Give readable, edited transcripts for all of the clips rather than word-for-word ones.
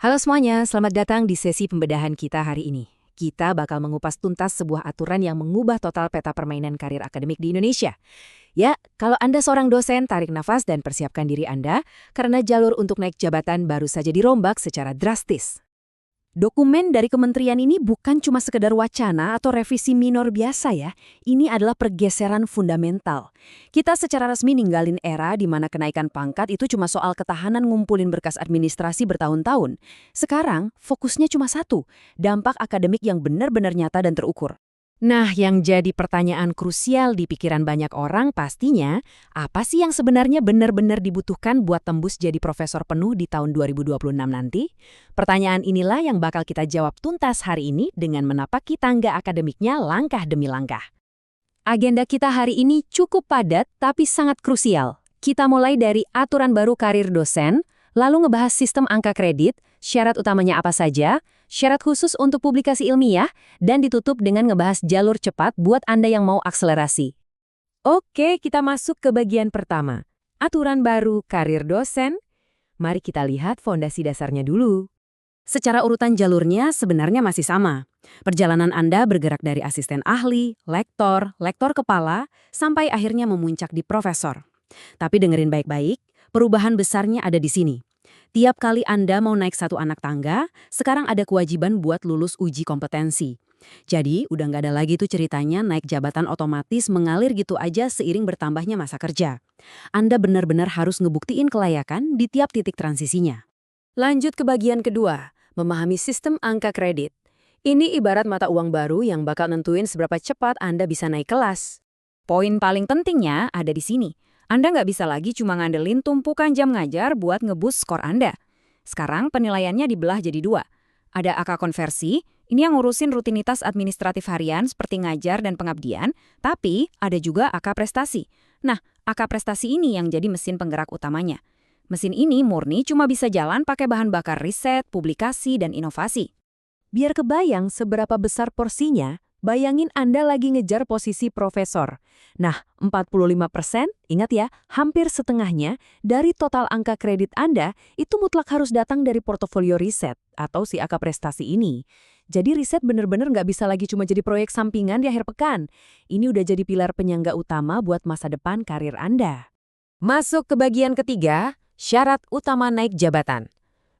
Halo semuanya, selamat datang di sesi pembedahan kita hari ini. Kita bakal mengupas tuntas sebuah aturan yang mengubah total peta permainan karir akademik di Indonesia. Ya, kalau Anda seorang dosen, tarik nafas dan persiapkan diri Anda, karena jalur untuk naik jabatan baru saja dirombak secara drastis. Dokumen dari kementerian ini bukan cuma sekedar wacana atau revisi minor biasa ya, ini adalah pergeseran fundamental. Kita secara resmi ninggalin era di mana kenaikan pangkat itu cuma soal ketahanan ngumpulin berkas administrasi bertahun-tahun. Sekarang, fokusnya cuma satu, dampak akademik yang benar-benar nyata dan terukur. Nah, yang jadi pertanyaan krusial di pikiran banyak orang pastinya, apa sih yang sebenarnya benar-benar dibutuhkan buat tembus jadi profesor penuh di tahun 2026 nanti? Pertanyaan inilah yang bakal kita jawab tuntas hari ini dengan menapaki tangga akademiknya langkah demi langkah. Agenda kita hari ini cukup padat tapi sangat krusial. Kita mulai dari aturan baru karir dosen, lalu ngebahas sistem angka kredit, syarat utamanya apa saja, syarat khusus untuk publikasi ilmiah, dan ditutup dengan ngebahas jalur cepat buat Anda yang mau akselerasi. Oke, kita masuk ke bagian pertama. Aturan baru karir dosen. Mari kita lihat fondasi dasarnya dulu. Secara urutan jalurnya sebenarnya masih sama. Perjalanan Anda bergerak dari asisten ahli, lektor, lektor kepala, sampai akhirnya memuncak di profesor. Tapi dengerin baik-baik, perubahan besarnya ada di sini. Tiap kali Anda mau naik satu anak tangga, sekarang ada kewajiban buat lulus uji kompetensi. Jadi, udah nggak ada lagi tuh ceritanya naik jabatan otomatis mengalir gitu aja seiring bertambahnya masa kerja. Anda benar-benar harus ngebuktiin kelayakan di tiap titik transisinya. Lanjut ke bagian kedua, memahami sistem angka kredit. Ini ibarat mata uang baru yang bakal nentuin seberapa cepat Anda bisa naik kelas. Poin paling pentingnya ada di sini. Anda nggak bisa lagi cuma ngandelin tumpukan jam ngajar buat ngebus skor Anda. Sekarang penilaiannya dibelah jadi dua. Ada AK konversi, ini yang ngurusin rutinitas administratif harian seperti ngajar dan pengabdian, tapi ada juga AK prestasi. Nah, AK prestasi ini yang jadi mesin penggerak utamanya. Mesin ini murni cuma bisa jalan pakai bahan bakar riset, publikasi, dan inovasi. Biar kebayang seberapa besar porsinya, bayangin Anda lagi ngejar posisi profesor. Nah, 45%, ingat ya, hampir setengahnya dari total angka kredit Anda itu mutlak harus datang dari portofolio riset atau si AK prestasi ini. Jadi riset bener-bener nggak bisa lagi cuma jadi proyek sampingan di akhir pekan. Ini udah jadi pilar penyangga utama buat masa depan karir Anda. Masuk ke bagian ketiga, syarat utama naik jabatan.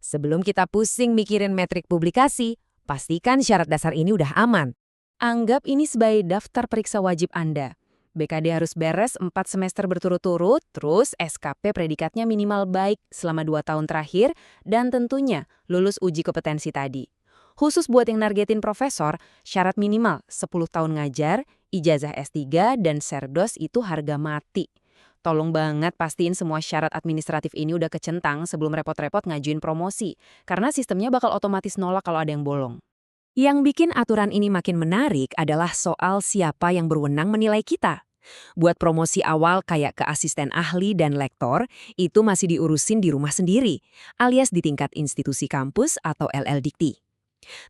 Sebelum kita pusing mikirin metrik publikasi, pastikan syarat dasar ini udah aman. Anggap ini sebagai daftar periksa wajib Anda. BKD harus beres 4 semester berturut-turut, terus SKP predikatnya minimal baik selama 2 tahun terakhir, dan tentunya lulus uji kompetensi tadi. Khusus buat yang nargetin profesor, syarat minimal 10 tahun ngajar, ijazah S3, dan serdos itu harga mati. Tolong banget pastiin semua syarat administratif ini udah kecentang sebelum repot-repot ngajuin promosi, karena sistemnya bakal otomatis nolak kalau ada yang bolong. Yang bikin aturan ini makin menarik adalah soal siapa yang berwenang menilai kita. Buat promosi awal kayak ke asisten ahli dan lektor, itu masih diurusin di rumah sendiri, alias di tingkat institusi kampus atau LL-Dikti.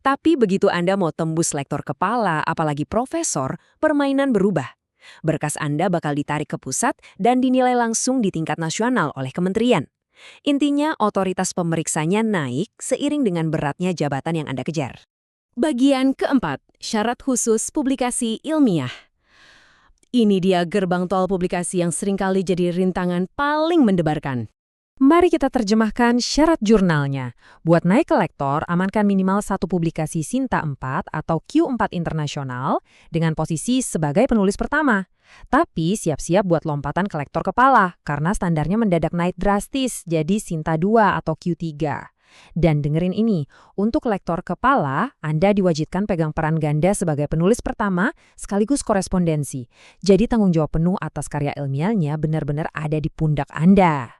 Tapi begitu Anda mau tembus lektor kepala, apalagi profesor, permainan berubah. Berkas Anda bakal ditarik ke pusat dan dinilai langsung di tingkat nasional oleh kementerian. Intinya, otoritas pemeriksanya naik seiring dengan beratnya jabatan yang Anda kejar. Bagian keempat, syarat khusus publikasi ilmiah. Ini dia gerbang tol publikasi yang seringkali jadi rintangan paling mendebarkan. Mari kita terjemahkan syarat jurnalnya. Buat naik ke lektor, amankan minimal 1 publikasi Sinta 4 atau Q4 internasional dengan posisi sebagai penulis pertama. Tapi siap-siap buat lompatan ke lektor kepala, karena standarnya mendadak naik drastis jadi Sinta 2 atau Q3. Dan dengerin ini, untuk lektor kepala, Anda diwajibkan pegang peran ganda sebagai penulis pertama sekaligus korespondensi. Jadi tanggung jawab penuh atas karya ilmiahnya benar-benar ada di pundak Anda.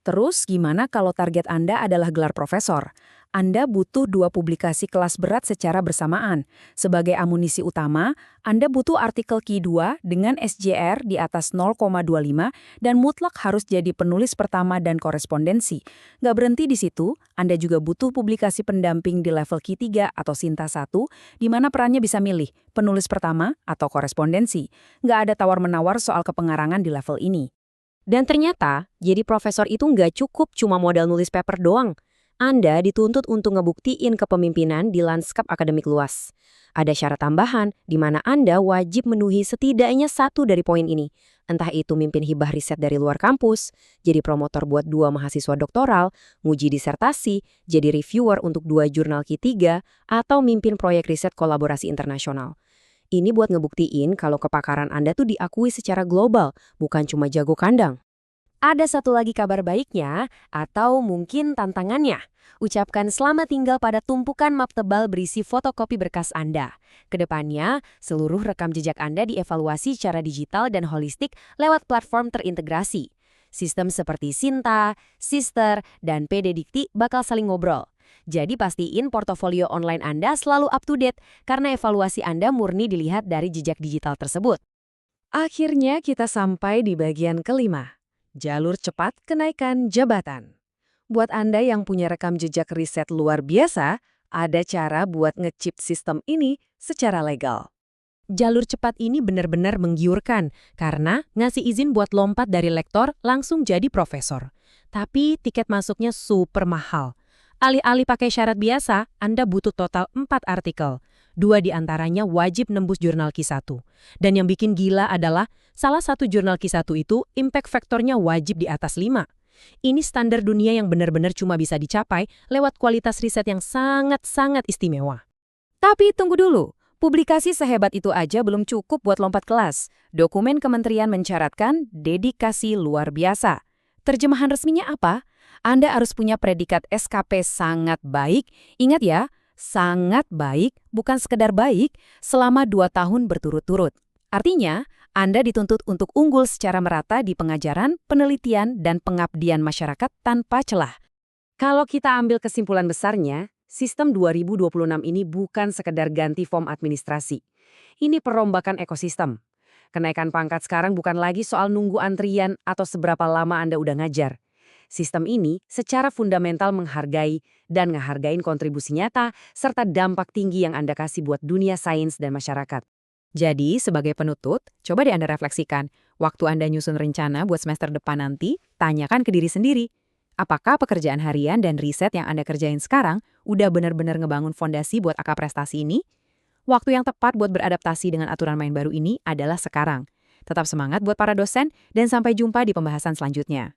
Terus gimana kalau target Anda adalah gelar profesor? Anda butuh 2 publikasi kelas berat secara bersamaan. Sebagai amunisi utama, Anda butuh artikel Q2 dengan SJR di atas 0,25 dan mutlak harus jadi penulis pertama dan korespondensi. Nggak berhenti di situ, Anda juga butuh publikasi pendamping di level Q3 atau Sinta 1, di mana perannya bisa milih, penulis pertama atau korespondensi. Nggak ada tawar-menawar soal kepengarangan di level ini. Dan ternyata, jadi profesor itu nggak cukup cuma modal nulis paper doang. Anda dituntut untuk ngebuktiin kepemimpinan di lanskap akademik luas. Ada syarat tambahan di mana Anda wajib memenuhi setidaknya satu dari poin ini. Entah itu mimpin hibah riset dari luar kampus, jadi promotor buat 2 mahasiswa doktoral, nguji disertasi, jadi reviewer untuk 2 jurnal Q3, atau mimpin proyek riset kolaborasi internasional. Ini buat ngebuktiin kalau kepakaran Anda tuh diakui secara global, bukan cuma jago kandang. Ada satu lagi kabar baiknya, atau mungkin tantangannya. Ucapkan selamat tinggal pada tumpukan map tebal berisi fotokopi berkas Anda. Kedepannya, seluruh rekam jejak Anda dievaluasi secara digital dan holistik lewat platform terintegrasi. Sistem seperti Sinta, Sister, dan PD Dikti bakal saling ngobrol. Jadi pastiin portofolio online Anda selalu up to date, karena evaluasi Anda murni dilihat dari jejak digital tersebut. Akhirnya kita sampai di bagian kelima. Jalur cepat kenaikan jabatan. Buat Anda yang punya rekam jejak riset luar biasa, ada cara buat nge-cheat sistem ini secara legal. Jalur cepat ini benar-benar menggiurkan karena ngasih izin buat lompat dari lektor langsung jadi profesor. Tapi tiket masuknya super mahal. Alih-alih pakai syarat biasa, Anda butuh total 4 artikel. 2 diantaranya wajib nembus jurnal Q1. Dan yang bikin gila adalah salah satu jurnal Q1 itu impact faktornya wajib di atas 5. Ini standar dunia yang benar-benar cuma bisa dicapai lewat kualitas riset yang sangat-sangat istimewa. Tapi tunggu dulu, publikasi sehebat itu aja belum cukup buat lompat kelas. Dokumen kementerian mencaratkan dedikasi luar biasa. Terjemahan resminya apa? Anda harus punya predikat SKP sangat baik. Ingat ya, sangat baik, bukan sekedar baik, selama 2 tahun berturut-turut. Artinya, Anda dituntut untuk unggul secara merata di pengajaran, penelitian, dan pengabdian masyarakat tanpa celah. Kalau kita ambil kesimpulan besarnya, sistem 2026 ini bukan sekedar ganti form administrasi. Ini perombakan ekosistem. Kenaikan pangkat sekarang bukan lagi soal nunggu antrian atau seberapa lama Anda udah ngajar. Sistem ini secara fundamental menghargai dan ngehargain kontribusi nyata serta dampak tinggi yang Anda kasih buat dunia sains dan masyarakat. Jadi, sebagai penutup, coba deh Anda refleksikan. Waktu Anda nyusun rencana buat semester depan nanti, tanyakan ke diri sendiri. Apakah pekerjaan harian dan riset yang Anda kerjain sekarang udah benar-benar ngebangun fondasi buat angka prestasi ini? Waktu yang tepat buat beradaptasi dengan aturan main baru ini adalah sekarang. Tetap semangat buat para dosen, dan sampai jumpa di pembahasan selanjutnya.